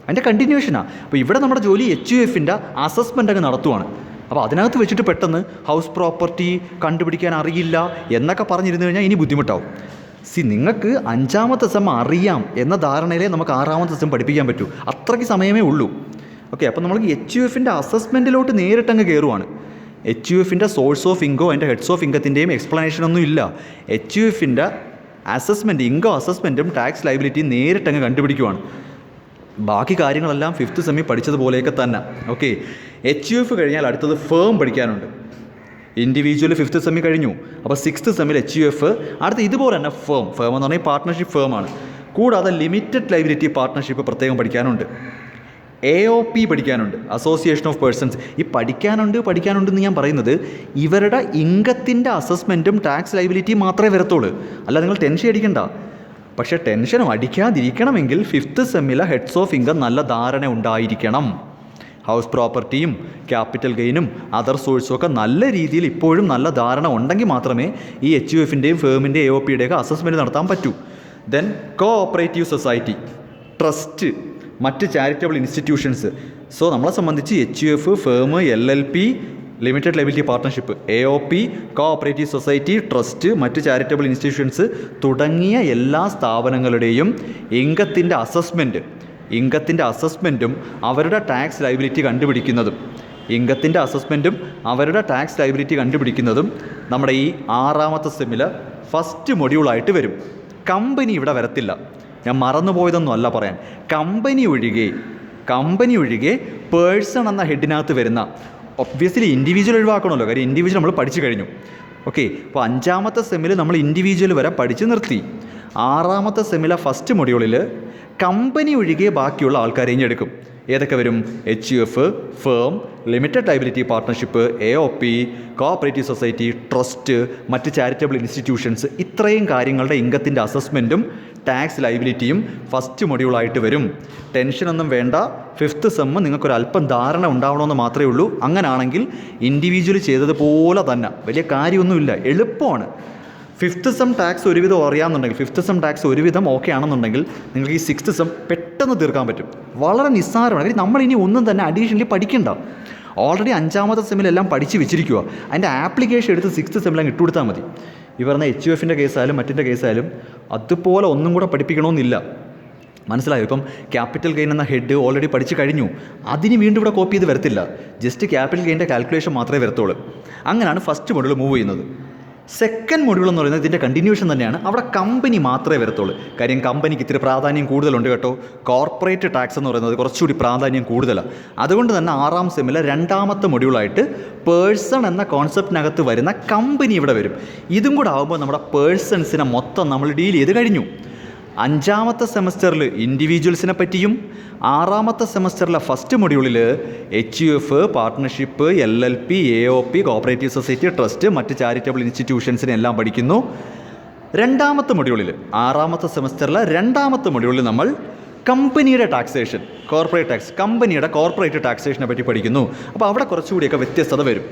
അതിൻ്റെ കണ്ടിന്യൂഷനാണ്. അപ്പോൾ ഇവിടെ നമ്മുടെ ജോലി HUFൻ്റെ അസസ്മെൻ്റ് അങ്ങ് നടത്തുവാണ്. അപ്പോൾ അതിനകത്ത് വെച്ചിട്ട് പെട്ടെന്ന് ഹൗസ് പ്രോപ്പർട്ടി കണ്ടുപിടിക്കാൻ അറിയില്ല എന്നൊക്കെ പറഞ്ഞിരുന്നു കഴിഞ്ഞാൽ ഇനി ബുദ്ധിമുട്ടാവും. നിങ്ങൾക്ക് 5ാമത്തെ സെം അറിയാം എന്ന ധാരണയിലേ നമുക്ക് 6ാമത്തെ സെം പഠിപ്പിക്കാൻ പറ്റൂ, അത്രയ്ക്ക് സമയമേ ഉള്ളൂ. ഓക്കെ, അപ്പോൾ നമുക്ക് HUFൻ്റെ അസസ്മെൻറ്റിലോട്ട് നേരിട്ടങ്ങ് കയറുവാണ്. HUFൻ്റെ സോഴ്സ് ഓഫ് ഇൻകം, അതിൻ്റെ ഹെഡ്സ് ഓഫ് ഇൻകത്തിൻ്റെയും എക്സ്പ്ലനേഷനൊന്നും ഇല്ല. HUFൻ്റെ അസസ്മെൻറ്റ്, ഇൻകം അസസ്മെൻറ്റും ടാക്സ് ലയബിലിറ്റിയും നേരിട്ടങ്ങ് കണ്ടുപിടിക്കുവാണ്. ബാക്കി കാര്യങ്ങളെല്ലാം 5th സെമ്മി പഠിച്ചതുപോലെയൊക്കെ തന്നെ. ഓക്കെ, HUF കഴിഞ്ഞാൽ അടുത്തത് ഫേം പഠിക്കാനുണ്ട്. ഇൻഡിവിജ്വൽ 5th സെമ്മി കഴിഞ്ഞു, അപ്പോൾ 6th സെമ്മിൽ HUF, അടുത്ത് ഇതുപോലെ തന്നെ ഫേം എന്ന് പറഞ്ഞാൽ പാർട്ട്ണർഷിപ്പ് ഫേമാണ്. കൂടാതെ ലിമിറ്റഡ് ലയബിലിറ്റി പാർട്ട്ണർഷിപ്പ് പ്രത്യേകം പഠിക്കാനുണ്ട്. AOP പഠിക്കാനുണ്ട്, അസോസിയേഷൻ ഓഫ് പേഴ്സൺസ്. ഈ പഠിക്കാനുണ്ടെന്ന് ഞാൻ പറയുന്നത് ഇവരുടെ ഇൻകത്തിൻ്റെ അസസ്മെൻറ്റും ടാക്സ് ലയബിലിറ്റിയും മാത്രമേ വരത്തുള്ളൂ, അല്ല നിങ്ങൾ ടെൻഷൻ അടിക്കണ്ട. പക്ഷേ ടെൻഷനും അടിക്കാതിരിക്കണമെങ്കിൽ 5th സെമ്മിലെ ഹെഡ്സ് ഓഫ് ഇൻകം നല്ല ധാരണ ഉണ്ടായിരിക്കണം. ഹൗസ് പ്രോപ്പർട്ടിയും ക്യാപിറ്റൽ ഗെയിനും അതർ സോഴ്സും ഒക്കെ നല്ല രീതിയിൽ ഇപ്പോഴും നല്ല ധാരണ ഉണ്ടെങ്കിൽ മാത്രമേ ഈ HUFൻ്റെയും ഫേമിൻ്റെ AOPയുടെയൊക്കെ അസസ്മെൻറ്റ് നടത്താൻ പറ്റൂ. ദെൻ കോഓപ്പറേറ്റീവ് സൊസൈറ്റി, ട്രസ്റ്റ്, മറ്റ് ചാരിറ്റബിൾ ഇൻസ്റ്റിറ്റ്യൂഷൻസ്. സോ നമ്മളെ സംബന്ധിച്ച് HUF, firm, LLP, limited liability partnership, AOP, cooperative society, trust, മറ്റ് ചാരിറ്റബിൾ ഇൻസ്റ്റിറ്റ്യൂഷൻസ് തുടങ്ങിയ എല്ലാ സ്ഥാപനങ്ങളുടെയും ഇൻകത്തിൻ്റെ അസസ്മെൻറ്റും അവരുടെ ടാക്സ് ലയബിലിറ്റി കണ്ടുപിടിക്കുന്നതും നമ്മുടെ ഈ 6ാമത്തെ സെമ്മിൽ ഫസ്റ്റ് മൊഡ്യൂളായിട്ട് വരും. കമ്പനി ഇവിടെ വരത്തില്ല, ഞാൻ മറന്നുപോയതൊന്നും അല്ല പറയാൻ. കമ്പനി ഒഴികെ പേഴ്സൺ എന്ന ഹെഡിനകത്ത് വരുന്ന, ഒബ്വിയസ്ലി ഇൻഡിവിജ്വൽ ഒഴിവാക്കണമല്ലോ, കാര്യം ഇൻഡിവിജ്വൽ നമ്മൾ പഠിച്ചു കഴിഞ്ഞു. ഓക്കെ, അപ്പോൾ 5ാമത്തെ സെമ്മിൽ നമ്മൾ ഇൻഡിവിജ്വൽ വരെ പഠിച്ച് നിർത്തി. 6ാമത്തെ സെമ്മിലെ ഫസ്റ്റ് മൊഡ്യൂളിൽ കമ്പനി ഒഴികെ ബാക്കിയുള്ള ആൾക്കാരെയും എടുക്കും. ഏതൊക്കെ വരും? HUF, firm, limited liability partnership, AOP, cooperative society, trust, മറ്റ് ചാരിറ്റബിൾ ഇൻസ്റ്റിറ്റ്യൂഷൻസ്. ഇത്രയും കാര്യങ്ങളുടെ ഇൻകത്തിൻ്റെ അസസ്മെൻറ്റും ടാക്സ് ലയബിലിറ്റിയും ഫസ്റ്റ് മൊഡ്യൂളായിട്ട് വരും. ടെൻഷനൊന്നും വേണ്ട, 5th സെമ്മ് നിങ്ങൾക്കൊരല്പം ധാരണ ഉണ്ടാവണമെന്ന് മാത്രമേ ഉള്ളൂ. അങ്ങനാണെങ്കിൽ ഇൻഡിവിജ്വൽ ചെയ്തതുപോലെ തന്നെ വലിയ കാര്യമൊന്നുമില്ല, എളുപ്പമാണ്. 5th സെം ടാക്സ് ഒരുവിധം അറിയാമെന്നുണ്ടെങ്കിൽ, 5th സെം ടാക്സ് ഒരുവിധം ഓക്കെ ആണെന്നുണ്ടെങ്കിൽ നിങ്ങൾക്ക് ഈ 6th സെം പെട്ടെന്ന് തീർക്കാൻ പറ്റും. വളരെ നിസ്സാരമാണ്, കാര്യം നമ്മളിനി ഒന്നും തന്നെ അഡീഷണലി പഠിക്കണ്ട. ഓൾറെഡി 5ാമത്തെ സെമ്മിലെല്ലാം പഠിച്ച് വെച്ചിരിക്കുക. അതിൻ്റെ ആപ്ലിക്കേഷൻ എടുത്ത് 6th സെമ്മിലും ഇട്ടുകൊടുത്താൽ മതി. ഈ പറഞ്ഞ HUFൻ്റെ കേസായാലും മറ്റിൻ്റെ കേസായാലും അതുപോലെ ഒന്നും കൂടെ പഠിപ്പിക്കണമെന്നില്ല. മനസ്സിലായോ? ഇപ്പം ക്യാപിറ്റൽ ഗെയിൻ എന്ന ഹെഡ് ഓൾറെഡി പഠിച്ച് കഴിഞ്ഞു, അതിന് വീണ്ടും ഇവിടെ കോപ്പി ചെയ്ത് വരത്തില്ല. ജസ്റ്റ് ക്യാപിറ്റൽ ഗെയിൻ്റെ കാൽക്കുലേഷൻ മാത്രമേ വരത്തുള്ളൂ. അങ്ങനെയാണ് ഫസ്റ്റ് മൊഡ്യൂൾ മൂവ് ചെയ്യുന്നത്. സെക്കൻഡ് മൊഡ്യൂൾ എന്ന് പറയുന്നത് ഇതിൻ്റെ കണ്ടിന്യൂഷൻ തന്നെയാണ്. അവിടെ കമ്പനി മാത്രമേ വരത്തുള്ളൂ. കാര്യം കമ്പനിക്ക് ഇത്തിരി പ്രാധാന്യം കൂടുതലുണ്ട് കേട്ടോ. കോർപ്പറേറ്റ് ടാക്സ് എന്ന് പറയുന്നത് കുറച്ചുകൂടി പ്രാധാന്യം കൂടുതലാണ്. അതുകൊണ്ട് തന്നെ 6ാം സെമ്മിലെ 2ാമത്തെ മൊഡ്യൂളായിട്ട് പേഴ്സൺ എന്ന കോൺസെപ്റ്റിനകത്ത് വരുന്ന കമ്പനി ഇവിടെ വരും. ഇതും കൂടെ ആകുമ്പോൾ നമ്മുടെ പേഴ്സൺസിനെ മൊത്തം നമ്മൾ ഡീൽ ചെയ്ത് കഴിഞ്ഞു. 5ാമത്തെ സെമസ്റ്ററിൽ ഇൻഡിവിജ്വൽസിനെ പറ്റിയും 6ാമത്തെ സെമസ്റ്ററിലെ ഫസ്റ്റ് മൊഡ്യൂളിൽ HUF, partnership, LLP, AOP, cooperative society, trust, മറ്റ് ചാരിറ്റബിൾ ഇൻസ്റ്റിറ്റ്യൂഷൻസിനെ എല്ലാം പഠിക്കുന്നു. 2ാമത്തെ മൊഡ്യൂളിൽ 6ാമത്തെ സെമസ്റ്ററിലെ 2ാമത്തെ മൊഡ്യൂളിൽ നമ്മൾ കമ്പനിയുടെ ടാക്സേഷൻ, കോർപ്പറേറ്റ് ടാക്സ്, കമ്പനിയുടെ കോർപ്പറേറ്റ് ടാക്സേഷനെ പറ്റി പഠിക്കുന്നു. അപ്പോൾ അവിടെ കുറച്ചുകൂടിയൊക്കെ വ്യത്യസ്തത വരും.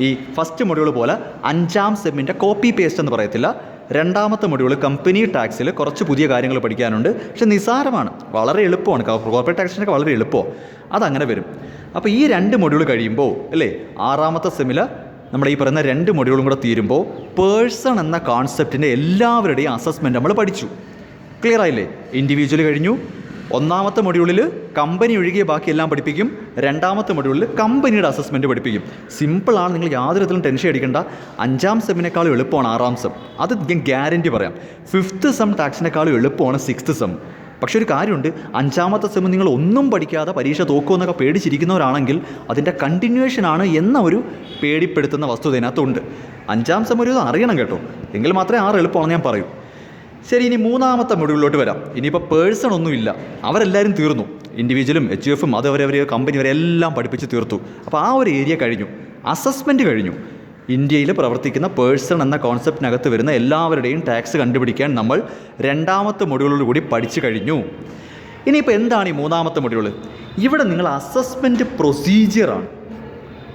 ഈ ഫസ്റ്റ് മൊഡ്യൂൾ പോലെ 5ാം സെമ്മിൻ്റെ കോപ്പി പേസ്റ്റ് എന്ന് പറയത്തില്ല. 2ാമത്തെ മൊഡ്യൂൾ കമ്പനി ടാക്സിൽ കുറച്ച് പുതിയ കാര്യങ്ങൾ പഠിക്കാനുണ്ട്. പക്ഷെ നിസ്സാരമാണ്, വളരെ എളുപ്പമാണ്. കോർപ്പറേറ്റ് ടാക്സിനൊക്കെ വളരെ എളുപ്പമാണ്. അതങ്ങനെ വരും. അപ്പോൾ ഈ 2 മൊഡ്യൂൾ കഴിയുമ്പോൾ അല്ലേ 6ാമത്തെ സെമ്മിൽ നമ്മുടെ ഈ പറയുന്ന 2 മൊഡ്യൂളും കൂടെ തീരുമ്പോൾ പേഴ്സൺ എന്ന കോൺസെപ്റ്റിൻ്റെ എല്ലാവരുടെയും അസസ്മെൻറ്റ് നമ്മൾ പഠിച്ചു. ക്ലിയർ ആയില്ലേ? ഇൻഡിവിജ്വൽ കഴിഞ്ഞു. 1ാമത്തെ മൊഡ്യൂളിൽ കമ്പനി ഒഴികെ ബാക്കിയെല്ലാം പഠിപ്പിക്കും. 2ാമത്തെ മൊഡ്യൂളിൽ കമ്പനിയുടെ അസസ്മെൻറ്റ് പഠിപ്പിക്കും. സിമ്പിളാണ്, നിങ്ങൾ യാതൊരു വിധത്തിലും ടെൻഷൻ അടിക്കേണ്ട. 5ാം സെമ്മിനേക്കാളും എളുപ്പമാണ് 6ാം സെം. അത് ഞാൻ ഗ്യാരൻറ്റി പറയാം. 5th സെം ടാക്സിനേക്കാളും എളുപ്പമാണ് 6th സെം. പക്ഷേ ഒരു കാര്യമുണ്ട്, 5ാമത്തെ സെം നിങ്ങൾ ഒന്നും പഠിക്കാതെ പരീക്ഷ തോക്കുമെന്നൊക്കെ പേടിച്ചിരിക്കുന്നവരാണെങ്കിൽ അതിൻ്റെ കണ്ടിന്യൂവേഷനാണ് എന്ന ഒരു പേടിപ്പെടുത്തുന്ന വസ്തുത ഇതിനകത്തുണ്ട്. 5ാം സെം ഒരു അറിയണം കേട്ടോ, എങ്കിൽ മാത്രമേ 6 എളുപ്പമാണെന്ന് ഞാൻ പറയൂ. ശരി, ഇനി 3ാമത്തെ മൊഡ്യൂളിലോട്ട് വരാം. ഇനിയിപ്പോൾ പേഴ്സൺ ഒന്നുമില്ല, അവരെല്ലാവരും തീർന്നു. ഇൻഡിവിജ്വലും HUFും അതവരവർ കമ്പനി വരെ എല്ലാം പഠിപ്പിച്ച് തീർത്തു. അപ്പോൾ ആ ഒരു ഏരിയ കഴിഞ്ഞു. അസസ്മെൻറ്റ് കഴിഞ്ഞു. ഇന്ത്യയിൽ പ്രവർത്തിക്കുന്ന പേഴ്സൺ എന്ന കോൺസെപ്റ്റിനകത്ത് വരുന്ന എല്ലാവരുടെയും ടാക്സ് കണ്ടുപിടിക്കാൻ നമ്മൾ 2ാമത്തെ മൊഡ്യൂളോട് കൂടി പഠിച്ചു കഴിഞ്ഞു. ഇനിയിപ്പോൾ എന്താണ് ഈ 3ാമത്തെ മൊഡ്യൂൾ? ഇവിടെ നിങ്ങൾ അസസ്മെൻറ്റ് പ്രൊസീജിയറാണ്.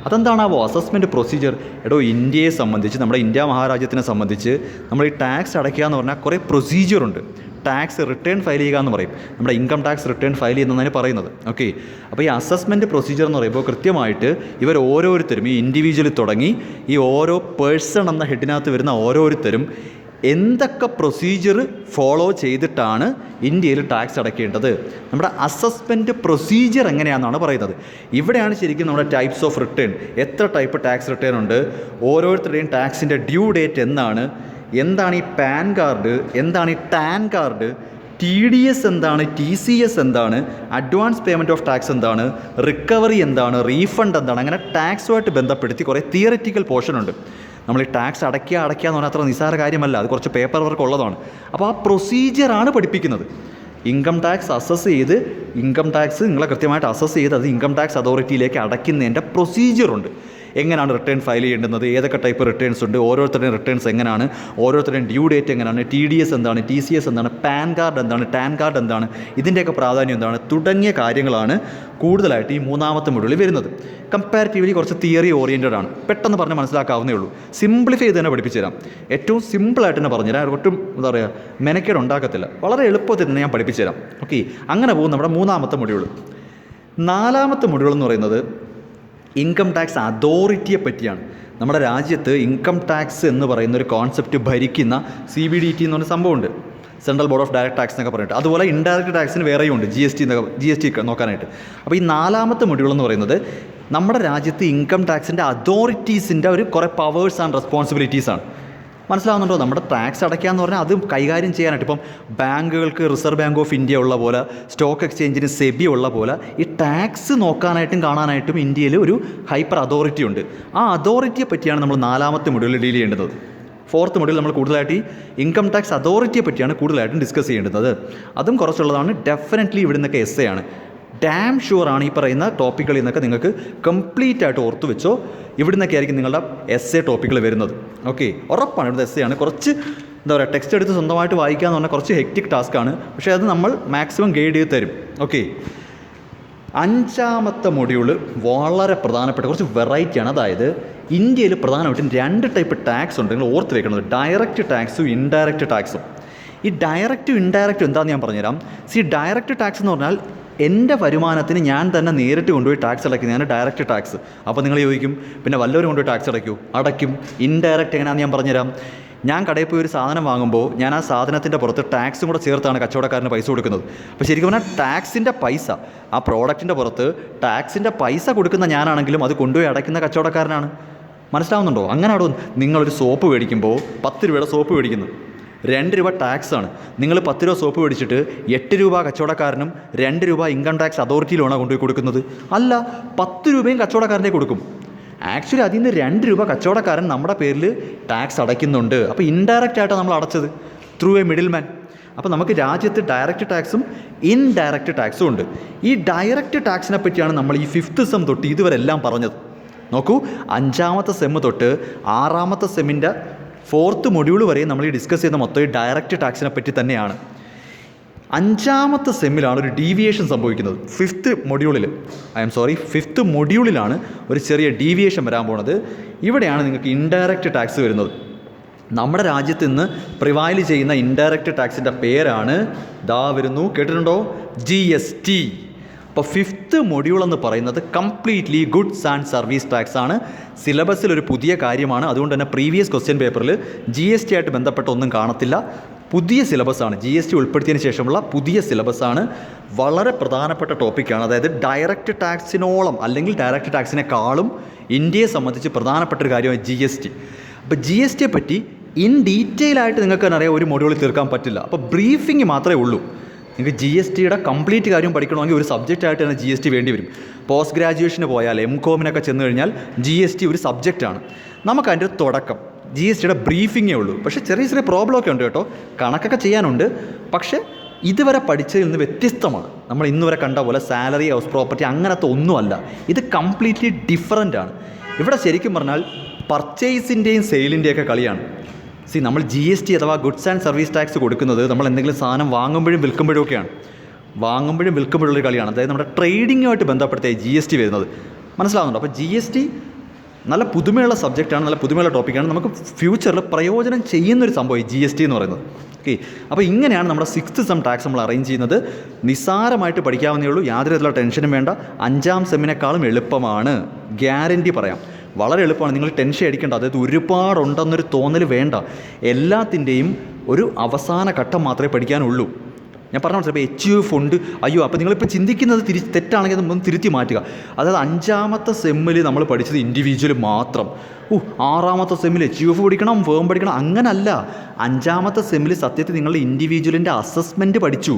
അതെന്താണാവോ അസസ്മെൻറ്റ് പ്രൊസീജിയർ? എടോ, ഇന്ത്യയെ സംബന്ധിച്ച്, നമ്മുടെ ഇന്ത്യ മഹാരാജ്യത്തിനെ സംബന്ധിച്ച് നമ്മൾ ഈ ടാക്സ് അടയ്ക്കുക എന്ന് പറഞ്ഞാൽ കുറേ പ്രൊസീജിയറുണ്ട്. ടാക്സ് റിട്ടേൺ ഫയൽ ചെയ്യുക എന്ന് പറയും. നമ്മുടെ ഇൻകം ടാക്സ് റിട്ടേൺ ഫയൽ ചെയ്യുന്നതാണ് പറയുന്നത്. ഓക്കെ, അപ്പോൾ ഈ അസസ്മെൻറ്റ് പ്രൊസീജിയർ എന്ന് പറയുമ്പോൾ കൃത്യമായിട്ട് ഇവർ ഓരോരുത്തരും, ഈ ഇൻഡിവിജ്വൽ തുടങ്ങി ഈ ഓരോ പേഴ്സൺ എന്ന ഹെഡിനകത്ത് വരുന്ന ഓരോരുത്തരും എന്തൊക്കെ പ്രൊസീജിയർ ഫോളോ ചെയ്തിട്ടാണ് ഇന്ത്യയിൽ ടാക്സ് അടയ്ക്കേണ്ടത്, നമ്മുടെ അസസ്മെൻറ്റ് പ്രൊസീജിയർ എങ്ങനെയാണെന്നാണ് പറയുന്നത്. ഇവിടെയാണ് ശരിക്കും നമ്മുടെ ടൈപ്സ് ഓഫ് റിട്ടേൺ, എത്ര ടൈപ്പ് ടാക്സ് റിട്ടേൺ ഉണ്ട്, ഓരോരുത്തരുടെയും ടാക്സിൻ്റെ ഡ്യൂ ഡേറ്റ് എന്താണ്, എന്താണ് ഈ പാൻ കാർഡ്, എന്താണ് ഈ ടാൻ കാർഡ്, TDS എന്താണ്, TCS എന്താണ്, അഡ്വാൻസ് പേയ്മെൻറ്റ് ഓഫ് ടാക്സ് എന്താണ്, റിക്കവറി എന്താണ്, റീഫണ്ട് എന്താണ്. അങ്ങനെ ടാക്സുമായിട്ട് ബന്ധപ്പെടുത്തി കുറേ തിയററ്റിക്കൽ പോർഷൻ ഉണ്ട്. നമ്മൾ ഈ ടാക്സ് അടയ്ക്കുക എന്ന് പറഞ്ഞാൽ അത്ര നിസ്സാര കാര്യമല്ല, അത് കുറച്ച് പേപ്പർ വർക്ക് ഉള്ളതാണ്. അപ്പോൾ ആ പ്രൊസീജിയറാണ് പഠിപ്പിക്കുന്നത്. ഇൻകം ടാക്സ് അസസ് ചെയ്ത്, ഇൻകം ടാക്സ് നിങ്ങളെ കൃത്യമായിട്ട് അസസ് ചെയ്ത് അത് ഇൻകം ടാക്സ് അതോറിറ്റിയിലേക്ക് അടയ്ക്കുന്നതിൻ്റെ പ്രൊസീജിയറുണ്ട്. എങ്ങനെയാണ് റിട്ടേൺ ഫയൽ ചെയ്യേണ്ടുന്നത്, ഏതൊക്കെ ടൈപ്പ് റിട്ടേൺസ് ഉണ്ട്, ഓരോരുത്തരുടെയും റിട്ടേൺസ് എങ്ങനെയാണ്, ഓരോരുത്തരുടെയും ഡ്യൂ ഡേറ്റ് എങ്ങനെയാണ്, TDS എന്താണ്, TCS എന്താണ്, പാൻ കാർഡ് എന്താണ്, ടാൻ കാർഡ് എന്താണ്, ഇതിൻ്റെയൊക്കെ പ്രാധാന്യം എന്താണ് തുടങ്ങിയ കാര്യങ്ങളാണ് കൂടുതലായിട്ട് ഈ 3ാമത്തെ മൊഡ്യൂളിൽ വരുന്നത്. കമ്പാരിറ്റീവ്ലി കുറച്ച് തിയറി ഓറിയൻറ്റഡ് ആണ്, പെട്ടെന്ന് പറഞ്ഞ് മനസ്സിലാക്കാവുന്നേ ഉള്ളൂ. സിംപ്ലിഫൈ ചെയ്ത് തന്നെ പഠിപ്പിച്ചു തരാം. ഏറ്റവും സിമ്പിളായിട്ട് തന്നെ പറഞ്ഞുതരാം, ഒട്ടും എന്താ പറയുക മെനക്കേട് ഉണ്ടാക്കത്തില്ല, വളരെ എളുപ്പത്തിൽ തന്നെ ഞാൻ പഠിപ്പിച്ചു തരാം. ഓക്കെ, അങ്ങനെ പോകും നമ്മുടെ 3ാമത്തെ മൊഡ്യൂൾ. 4ാമത്തെ മൊഡ്യൂൾ എന്ന് പറയുന്നത് ഇൻകം ടാക്സ് അതോറിറ്റിയെ പറ്റിയാണ്. നമ്മുടെ രാജ്യത്ത് ഇൻകം ടാക്സ് എന്ന് പറയുന്ന ഒരു കോൺസെപ്റ്റ് ഭരിക്കുന്ന CBDT എന്ന് പറഞ്ഞ സംഭവമുണ്ട്, central board of direct tax എന്നൊക്കെ പറഞ്ഞിട്ട്. അതുപോലെ ഇൻഡയറക്റ്റ് ടാക്സിന് വേറെയും ഉണ്ട്, GST നോക്കാനായിട്ട്. അപ്പോൾ ഈ 4ാമത്തെ മൊഡ്യൂൾ എന്ന് പറയുന്നത് നമ്മുടെ രാജ്യത്ത് ഇൻകം ടാക്സിൻ്റെ അതോറിറ്റീസിൻ്റെ ഒരു കുറേ പവേഴ്സ് ആൻഡ് റെസ്പോൺസിബിലിറ്റീസാണ്. മനസ്സിലാവുന്നുണ്ടോ? നമ്മുടെ ടാക്സ് അടയ്ക്കുക എന്ന് പറഞ്ഞാൽ അത് കൈകാര്യം ചെയ്യാനായിട്ട് ഇപ്പം ബാങ്കുകൾക്ക് റിസർവ് ബാങ്ക് ഓഫ് ഇന്ത്യ ഉള്ള പോലെ, സ്റ്റോക്ക് എക്സ്ചേഞ്ചിന് SEBI ഉള്ള പോലെ ഈ ടാക്സ് നോക്കാനായിട്ടും കാണാനായിട്ടും ഇന്ത്യയിൽ ഒരു ഹൈപ്പർ അതോറിറ്റി ഉണ്ട്. ആ അതോറിറ്റിയെ പറ്റിയാണ് നമ്മൾ 4ാമത്തെ മൊഡ്യൂളിൽ ഡീൽ ചെയ്യേണ്ടത്. 4th മൊഡ്യൂൾ നമ്മൾ കൂടുതലായിട്ട് ഈ ഇൻകം ടാക്സ് അതോറിറ്റിയെ പറ്റിയാണ് കൂടുതലായിട്ടും ഡിസ്കസ് ചെയ്യേണ്ടത്. അതും കുറച്ചുള്ളതാണ്. ഡെഫിനറ്റ്ലി ഇവിടെ നിന്നൊക്കെ essay ആണ്. ഡാം ഷുവറാണ് ഈ പറയുന്ന ടോപ്പിക്കുകളിൽ നിന്നൊക്കെ നിങ്ങൾക്ക് കംപ്ലീറ്റ് ആയിട്ട് ഓർത്ത് വെച്ചോ. ഇവിടെ നിന്നൊക്കെ ആയിരിക്കും നിങ്ങളുടെ essay ടോപ്പിക്കുകൾ വരുന്നത്. ഓക്കെ, ഉറപ്പാണ് ഇവിടുത്തെ essay ആണ്. കുറച്ച് എന്താ പറയുക, ടെക്സ്റ്റ് എടുത്ത് സ്വന്തമായിട്ട് വായിക്കുക എന്ന് പറഞ്ഞാൽ കുറച്ച് ഹെക്റ്റിക് ടാസ്ക്കാണ്. പക്ഷേ അത് നമ്മൾ മാക്സിമം ഗൈഡ് ചെയ്ത് തരും. ഓക്കെ, 5ാമത്തെ മൊഡ്യൂൾ വളരെ പ്രധാനപ്പെട്ട കുറച്ച് വെറൈറ്റിയാണ്. അതായത് ഇന്ത്യയിൽ പ്രധാനമായിട്ടും 2 ടൈപ്പ് ടാക്സ് ഉണ്ട്, നിങ്ങൾ ഓർത്ത് വെക്കുന്നത്. ഡയറക്റ്റ് ടാക്സും ഇൻഡയറക്റ്റ് ടാക്സും. ഈ ഡയറക്റ്റും ഇൻഡയറക്റ്റും എന്താണെന്ന് ഞാൻ പറഞ്ഞുതരാം. ഡയറക്റ്റ് ടാക്സ് എന്ന് പറഞ്ഞാൽ എൻ്റെ വരുമാനത്തിന് ഞാൻ തന്നെ നേരിട്ട് കൊണ്ടുപോയി ടാക്സ് അടയ്ക്കുന്നതാണ് ഡയറക്റ്റ് ടാക്സ്. അപ്പോൾ നിങ്ങൾ ചോദിക്കും, പിന്നെ വല്ലവരും കൊണ്ടുപോയി ടാക്സ് അടയ്ക്കും. ഇൻഡയറക്റ്റ് എങ്ങനെയാണെന്ന് ഞാൻ പറഞ്ഞുതരാം. ഞാൻ കടയിൽ പോയി ഒരു സാധനം വാങ്ങുമ്പോൾ ഞാൻ ആ സാധനത്തിൻ്റെ പുറത്ത് ടാക്സും കൂടെ ചേർത്താണ് കച്ചവടക്കാരന് പൈസ കൊടുക്കുന്നത്. അപ്പോൾ ശരിക്കും പറഞ്ഞാൽ ടാക്സിൻ്റെ പൈസ, ആ പ്രോഡക്റ്റിൻ്റെ പുറത്ത് ടാക്സിൻ്റെ പൈസ കൊടുക്കുന്ന ഞാനാണെങ്കിലും അത് കൊണ്ടുപോയി അടയ്ക്കുന്ന കച്ചവടക്കാരനാണ്. മനസ്സിലാവുന്നുണ്ടോ? അങ്ങനെയാണോ നിങ്ങളൊരു സോപ്പ് മേടിക്കുമ്പോൾ 10 രൂപയുടെ സോപ്പ് മേടിക്കുന്നു, 2 രൂപ ടാക്സാണ്. നിങ്ങൾ 10 രൂപ സോപ്പ് മേടിച്ചിട്ട് 8 രൂപ കച്ചവടക്കാരനും 2 രൂപ ഇൻകം ടാക്സ് അതോറിറ്റിയിലാണോ കൊണ്ടുപോയി കൊടുക്കുന്നത്? അല്ല, 10 രൂപയും കച്ചവടക്കാരനെ കൊടുക്കും. ആക്ച്വലി അതിൽ നിന്ന് 2 രൂപ കച്ചവടക്കാരൻ നമ്മുടെ പേരിൽ ടാക്സ് അടയ്ക്കുന്നുണ്ട്. അപ്പോൾ ഇൻഡയറക്റ്റ് ആയിട്ടാണ് നമ്മൾ അടച്ചത്, ത്രൂ എ മിഡിൽ മാൻ. അപ്പോൾ നമുക്ക് രാജ്യത്ത് ഡയറക്റ്റ് ടാക്സും ഇൻഡയറക്റ്റ് ടാക്സും ഉണ്ട്. ഈ ഡയറക്റ്റ് ടാക്സിനെ പറ്റിയാണ് നമ്മൾ ഈ 5th സെം തൊട്ട് ഇതുവരെ എല്ലാം പറഞ്ഞത്. നോക്കൂ, 5ാമത്തെ സെമ്മ് തൊട്ട് 6ാമത്തെ സെമ്മിൻ്റെ 4th മൊഡ്യൂൾ വരെ നമ്മൾ ഈ ഡിസ്കസ് ചെയ്യുന്ന മൊത്തം ഈ ഡയറക്റ്റ് ടാക്സിനെ പറ്റി തന്നെയാണ്. 5ാമത്തെ സെമ്മിലാണ് ഒരു ഡീവിയേഷൻ സംഭവിക്കുന്നത്. 5th മൊഡ്യൂളിലാണ് ഒരു ചെറിയ ഡീവിയേഷൻ വരാൻ പോണത്. ഇവിടെയാണ് നിങ്ങൾക്ക് ഇൻഡയറക്റ്റ് ടാക്സ് വരുന്നത്. നമ്മുടെ രാജ്യത്ത് നിന്ന് പ്രിവൈൽ ചെയ്യുന്ന ഇൻഡയറക്റ്റ് ടാക്സിൻ്റെ പേരാണ് വരുന്നു, കേട്ടിട്ടുണ്ടോ? GST. അപ്പോൾ 5th മൊഡ്യൂൾ എന്ന് പറയുന്നത് completely goods and service tax ആണ്. സിലബസിൽ ഒരു പുതിയ കാര്യമാണ്. അതുകൊണ്ട് തന്നെ പ്രീവിയസ് ക്വസ്റ്റ്യൻ പേപ്പറിൽ GST ആയിട്ട് ബന്ധപ്പെട്ട ഒന്നും കാണത്തില്ല. പുതിയ സിലബസാണ്, GST ഉൾപ്പെടുത്തിയതിന് ശേഷമുള്ള പുതിയ സിലബസാണ്. വളരെ പ്രധാനപ്പെട്ട ടോപ്പിക്കാണ്. അതായത് ഡയറക്റ്റ് ടാക്സിനോളം അല്ലെങ്കിൽ ഡയറക്റ്റ് ടാക്സിനെക്കാളും ഇന്ത്യയെ സംബന്ധിച്ച് പ്രധാനപ്പെട്ടൊരു കാര്യമാണ് GST. അപ്പോൾ GSTയെ പറ്റി ഇൻ ഡീറ്റെയിൽ ആയിട്ട് നിങ്ങൾക്ക് തന്നെ അറിയാം, ഒരു മൊഡ്യൂളിൽ തീർക്കാൻ പറ്റില്ല. അപ്പോൾ ബ്രീഫിംഗ് മാത്രമേ ഉള്ളൂ. നിങ്ങൾക്ക് GSTയുടെ കംപ്ലീറ്റ് കാര്യം പഠിക്കണമെങ്കിൽ ഒരു സബ്ജക്റ്റായിട്ട് തന്നെ GST വേണ്ടി വരും. പോസ്റ്റ് ഗ്രാജുവേഷന് പോയാൽ MCOMനൊക്കെ ചെന്ന് കഴിഞ്ഞാൽ GST ഒരു സബ്ജക്റ്റാണ്. നമുക്കതിൻ്റെ തുടക്കം GSTയുടെ ബ്രീഫിങ്ങേ ഉള്ളൂ. പക്ഷേ ചെറിയ ചെറിയ പ്രോബ്ലമൊക്കെ ഉണ്ട് കേട്ടോ, കണക്കൊക്കെ ചെയ്യാനുണ്ട്. പക്ഷേ ഇതുവരെ പഠിച്ചതിൽ നിന്ന് വ്യത്യസ്തമാണ്. നമ്മൾ ഇന്നുവരെ കണ്ട പോലെ സാലറി, ഹൗസ് പ്രോപ്പർട്ടി അങ്ങനത്തെ ഒന്നുമല്ല. ഇത് കംപ്ലീറ്റ്ലി ഡിഫറൻ്റ് ആണ്. ഇവിടെ ശരിക്കും പറഞ്ഞാൽ പർച്ചേസിൻ്റെയും സെയിലിൻ്റെയൊക്കെ കളിയാണ്. നമ്മൾ GST അഥവാ ഗുഡ്സ് ആൻഡ് സർവീസ് ടാക്സ് കൊടുക്കുന്നത് നമ്മൾ എന്തെങ്കിലും സാധനം വാങ്ങുമ്പോഴും വിൽക്കുമ്പോഴും ഒക്കെയാണ്. വാങ്ങുമ്പോഴും വിൽക്കുമ്പോഴുള്ളൊരു കളിയാണ്. അതായത് നമ്മുടെ ട്രേഡിങ്ങുമായിട്ട് ബന്ധപ്പെടുത്തിയ GST വരുന്നത്. മനസ്സിലാവുന്നുണ്ടോ? അപ്പോൾ GST നല്ല പുതുമയുള്ള സബ്ജക്റ്റാണ്, നല്ല പുതുമയുള്ള ടോപ്പിക്കാണ്. നമുക്ക് ഫ്യൂച്ചറിൽ പ്രയോജനം ചെയ്യുന്നൊരു സംഭവം ഈ GST എന്ന് പറയുന്നത്. ഓക്കെ, അപ്പോൾ ഇങ്ങനെയാണ് നമ്മുടെ 6th സെം ടാക്സ് നമ്മൾ അറേഞ്ച് ചെയ്യുന്നത്. നിസ്സാരമായിട്ട് പഠിക്കാവുന്നേ ഉള്ളൂ, യാതൊരു തരത്തിലുള്ള ടെൻഷനും വേണ്ട. 5ാം സെമ്മിനേക്കാളും എളുപ്പമാണ്, ഗ്യാരൻറ്റി പറയാം. വളരെ എളുപ്പമാണ്, നിങ്ങൾ ടെൻഷൻ അടിക്കേണ്ട. അതായത് ഒരുപാടുണ്ടെന്നൊരു തോന്നൽ വേണ്ട. എല്ലാത്തിൻ്റെയും ഒരു അവസാന ഘട്ടം മാത്രമേ പഠിക്കാനുള്ളൂ. ഞാൻ പറഞ്ഞ മനസ്സിലായി. ഇപ്പോൾ HUF ഉണ്ട്, അയ്യോ അപ്പോൾ നിങ്ങളിപ്പോൾ ചിന്തിക്കുന്നത് തെറ്റാണെങ്കിൽ നമ്മൾ തിരുത്തി മാറ്റുക. അതായത് 5ാമത്തെ സെമ്മിൽ നമ്മൾ പഠിച്ചത് ഇൻഡിവിജ്വൽ മാത്രം. 6ാമത്തെ സെമ്മിൽ HUF പഠിക്കണം, ഫേം പഠിക്കണം, അങ്ങനല്ല. 5ാമത്തെ സെമ്മിൽ സത്യത്തിൽ നിങ്ങൾ ഇൻഡിവിജ്വലിൻ്റെ അസസ്മെൻറ്റ് പഠിച്ചു.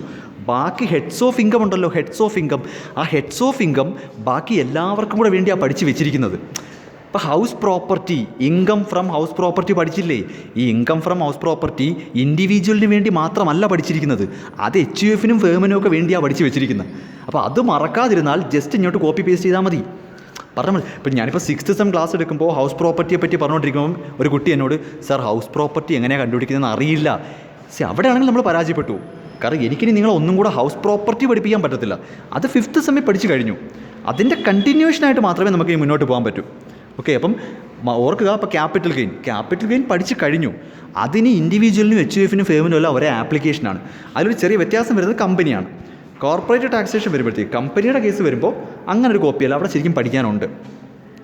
ബാക്കി ഹെഡ്സ് ഓഫ് ഇൻകം ഉണ്ടല്ലോ, ഹെഡ്സ് ഓഫ് ഇൻകം. ആ ഹെഡ്സ് ഓഫ് ഇൻകം ബാക്കി എല്ലാവർക്കും കൂടെ വേണ്ടിയാണ് പഠിച്ച് വെച്ചിരിക്കുന്നത്. ഇപ്പോൾ house property, income from house property പഠിച്ചില്ലേ? ഈ ഇൻകം ഫ്രം ഹൗസ് പ്രോപ്പർട്ടി ഇൻഡിവിജ്വലിന് വേണ്ടി മാത്രമല്ല പഠിച്ചിരിക്കുന്നത്, അത് HUFനും ഫേമിനും ഒക്കെ വേണ്ടിയാണ് പഠിച്ച് വെച്ചിരിക്കുന്നത്. അപ്പോൾ അത് മറക്കാതിരുന്നാൽ ജസ്റ്റ് ഇങ്ങോട്ട് കോപ്പി പേസ്റ്റ് ചെയ്താൽ മതി. പറഞ്ഞാൽ ഇപ്പം ഞാനിപ്പോൾ 6th സെം ക്ലാസ് എടുക്കുമ്പോൾ ഹൗസ് പ്രോപ്പർട്ടിയെ പറ്റി പറഞ്ഞുകൊണ്ടിരിക്കുമ്പം ഒരു കുട്ടി എന്നോട്, സാർ ഹൗസ് പ്രോപ്പർട്ടി എങ്ങനെയാണ് കണ്ടുപിടിക്കുന്നതെന്ന് അറിയില്ല. അവിടെയാണെങ്കിൽ നമ്മൾ പരാജയപ്പെട്ടു. കാരണം എനിക്കിനി നിങ്ങളെ ഒന്നും കൂടെ ഹൗസ് പ്രോപ്പർട്ടി പഠിപ്പിക്കാൻ പറ്റത്തില്ല. അത് 5th സെമ്മിൽ പഠിച്ചു കഴിഞ്ഞു. അതിൻ്റെ കണ്ടിന്യൂഷനായിട്ട് മാത്രമേ നമുക്ക് ഈ മുന്നോട്ട് പോകാൻ പറ്റൂ. ഓക്കെ, അപ്പം ഓർക്കുക, അപ്പോൾ ക്യാപിറ്റൽ ഗെയിൻ പഠിച്ച് കഴിഞ്ഞു. അതിന് ഇൻഡിവിജ്വലിനും HUFനും ഫേമിനും എല്ലാം ഒരേ ആപ്ലിക്കേഷനാണ്. അതിലൊരു ചെറിയ വ്യത്യാസം വരുന്നത് കമ്പനിയാണ്. കോർപ്പറേറ്റ് ടാക്സേഷൻ വരുമ്പോഴത്തേക്ക് കമ്പനിയുടെ കേസ് വരുമ്പോൾ അങ്ങനെ ഒരു കോപ്പിയല്ല, അവിടെ ശരിക്കും പഠിക്കാനുണ്ട്.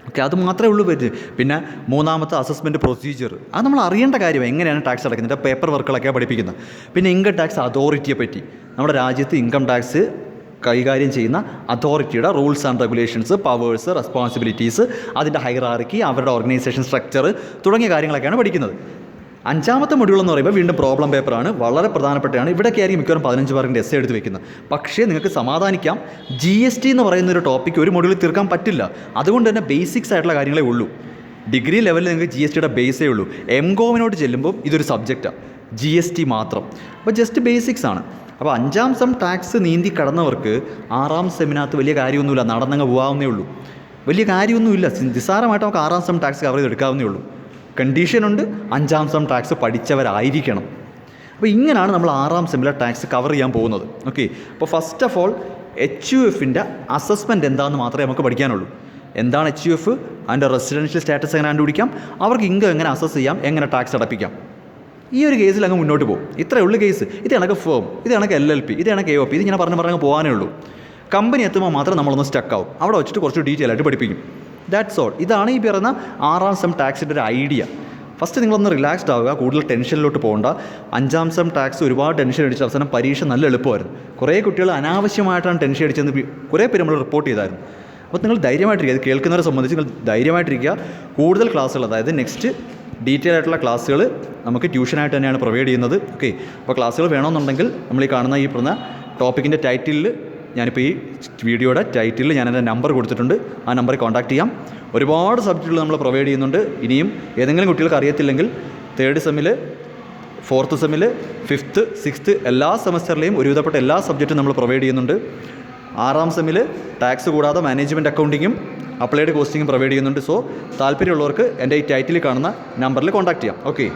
ഓക്കെ, അത് മാത്രമേ ഉള്ളൂ പറ്റും. പിന്നെ 3ാമത്തെ അസസ്മെൻറ്റ് പ്രൊസീജിയർ, അത് നമ്മൾ അറിയേണ്ട കാര്യം, എങ്ങനെയാണ് ടാക്സ് അടയ്ക്കുന്നത്, പേപ്പർ വർക്കുകളൊക്കെയാണ് പഠിപ്പിക്കുന്നത്. പിന്നെ ഇൻകം ടാക്സ് അതോറിറ്റിയെ പറ്റി, നമ്മുടെ രാജ്യത്ത് ഇൻകം ടാക്സ് കൈകാര്യം ചെയ്യുന്ന അതോറിറ്റിയുടെ rules and regulations, powers, responsibilities, അതിൻ്റെ ഹൈറാർക്കി, അവരുടെ ഓർഗനൈസേഷൻ സ്ട്രക്ചർ തുടങ്ങിയ കാര്യങ്ങളൊക്കെയാണ് പഠിക്കുന്നത്. 5ാമത്തെ മൊഡ്യൂൾ എന്ന് പറയുമ്പോൾ വീണ്ടും പ്രോബ്ലം പേപ്പറാണ്, വളരെ പ്രധാനപ്പെട്ടതാണ്. ഇവിടെയൊക്കെ ആയിരിക്കും മിക്കവാറും 15 മാർക്കിൻ്റെ എസ്സേ എടുത്ത് വെക്കുന്നത്. പക്ഷേ നിങ്ങൾക്ക് സമാധാനിക്കാം, GST എന്ന് പറയുന്ന ഒരു ടോപ്പിക്ക് ഒരു മൊഡ്യൂളിൽ തീർക്കാൻ പറ്റില്ല. അതുകൊണ്ട് തന്നെ ബേസിക്സ് ആയിട്ടുള്ള കാര്യങ്ങളേ ഉള്ളൂ. ഡിഗ്രി ലെവലിൽ നിങ്ങൾക്ക് GSTയുടെ ബേസേ ഉള്ളൂ. MCOMനോട്ട് ചെല്ലുമ്പോൾ ഇതൊരു സബ്ജക്റ്റാണ്, GST മാത്രം. അപ്പോൾ ജസ്റ്റ് ബേസിക്സ് ആണ്. അപ്പോൾ 5ാം സെം ടാക്സ് നീന്തി കടന്നവർക്ക് 6ാം സെമ്മിനകത്ത് വലിയ കാര്യമൊന്നുമില്ല, നടന്നങ്ങ് പോകാവുന്നേ ഉള്ളൂ. വലിയ കാര്യമൊന്നുമില്ല, നിസ്സാരമായിട്ട് നമുക്ക് 6ാം സെം ടാക്സ് കവർ ചെയ്തെടുക്കാവുന്നേ ഉള്ളൂ. കണ്ടീഷനുണ്ട്, 5ാം സെം ടാക്സ് പഠിച്ചവരായിരിക്കണം. അപ്പോൾ ഇങ്ങനെയാണ് നമ്മൾ 6ാം സെമ്മിലെ ടാക്സ് കവർ ചെയ്യാൻ പോകുന്നത്. ഓക്കെ, അപ്പോൾ ഫസ്റ്റ് ഓഫ് ഓൾ HUFൻ്റെ അസസ്മെൻറ്റ് എന്താണെന്ന് മാത്രമേ നമുക്ക് പഠിക്കാനുള്ളൂ. എന്താണ് HUF, അതിൻ്റെ റെസിഡൻഷ്യൽ സ്റ്റാറ്റസ് എങ്ങനെ കണ്ടുപിടിക്കാം, അവർക്ക് ഇൻകം എങ്ങനെ അസസ് ചെയ്യാം, എങ്ങനെ ടാക്സ് അടപ്പിക്കാം. ഈ ഒരു കേസിൽ അങ്ങ് മുന്നോട്ട് പോകും. ഇത്രയേ ഉള്ളൂ കേസ്. ഇത് കണക്ക് ഫേം, ഇത് കണക്ക് LLP, ഇത് കണക്ക് AOP, ഇത് ഇങ്ങനെ പറഞ്ഞ് പോകാനേ ഉള്ളൂ. കമ്പനി എത്തുമ്പോൾ മാത്രം നമ്മളൊന്ന് സ്റ്റക്കാവും. അവിടെ വെച്ചിട്ട് കുറച്ച് ഡീറ്റെയിൽ ആയിട്ട് പഠിപ്പിക്കും. That's all. ഇതാണ് ഈ പറയുന്ന 6ാം സെം ടാക്സിൻ്റെ ഒരു ഐഡിയ. ഫസ്റ്റ് നിങ്ങളൊന്ന് റിലാക്സ്ഡ് ആവുക, കൂടുതൽ ടെൻഷനിലോട്ട് പോകണ്ട. 5ാം സെം ടാക്സ് ഒരുപാട് ടെൻഷൻ അടിച്ച അവസാനം പരീക്ഷ നല്ല എളുപ്പമായിരുന്നു. കുറേ കുട്ടികൾ അനാവശ്യമായിട്ടാണ് ടെൻഷൻ അടിച്ചെന്ന് കുറേ പേര് നമ്മൾ റിപ്പോർട്ട് ചെയ്തായിരുന്നു. അപ്പോൾ നിങ്ങൾ ധൈര്യമായിട്ടിരിക്കുക, ഇത് കേൾക്കുന്നവരെ സംബന്ധിച്ച് നിങ്ങൾ ധൈര്യമായിട്ടിരിക്കുക. കൂടുതൽ ക്ലാസ്സുകൾ, അതായത് നെക്സ്റ്റ് ഡീറ്റെയിൽ ആയിട്ടുള്ള ക്ലാസ്സുകൾ നമുക്ക് ട്യൂഷനായിട്ട് തന്നെയാണ് പ്രൊവൈഡ് ചെയ്യുന്നത്. ഓക്കെ, അപ്പോൾ ക്ലാസ്സുകൾ വേണമെന്നുണ്ടെങ്കിൽ നമ്മൾ ഈ കാണുന്ന ഈ പറഞ്ഞ ടോപ്പിക്കിൻ്റെ ടൈറ്റിലിൽ, ഞാനിപ്പോൾ ഈ വീഡിയോയുടെ ടൈറ്റിലിൽ ഞാൻ എൻ്റെ നമ്പർ കൊടുത്തിട്ടുണ്ട്, ആ നമ്പറിൽ കോൺടാക്റ്റ് ചെയ്യാം. ഒരുപാട് സബ്ജക്റ്റുകൾ നമ്മൾ പ്രൊവൈഡ് ചെയ്യുന്നുണ്ട്. ഇനിയും ഏതെങ്കിലും കുട്ടികൾക്ക് അറിയത്തില്ലെങ്കിൽ 3rd സെമ്മിൽ, 4th സെമ്മിൽ, 5th, 6th എല്ലാ സെമസ്റ്ററിലെയും ഒരുവിധപ്പെട്ട എല്ലാ സബ്ജക്റ്റും നമ്മൾ പ്രൊവൈഡ് ചെയ്യുന്നുണ്ട്. 6ാം സെമ്മിൽ ടാക്സ് കൂടാതെ മാനേജ്മെൻറ്റ് അക്കൗണ്ടിങ്ങും അപ്ലൈഡ് കോസ്റ്റിങ്ങും പ്രൊവൈഡ് ചെയ്യുന്നുണ്ട്. സോ താല്പര്യമുള്ളവർക്ക് എൻ്റെ ഈ ടൈറ്റിൽ കാണുന്ന നമ്പറിൽ കോൺടാക്റ്റ് ചെയ്യാം. ഓക്കെ.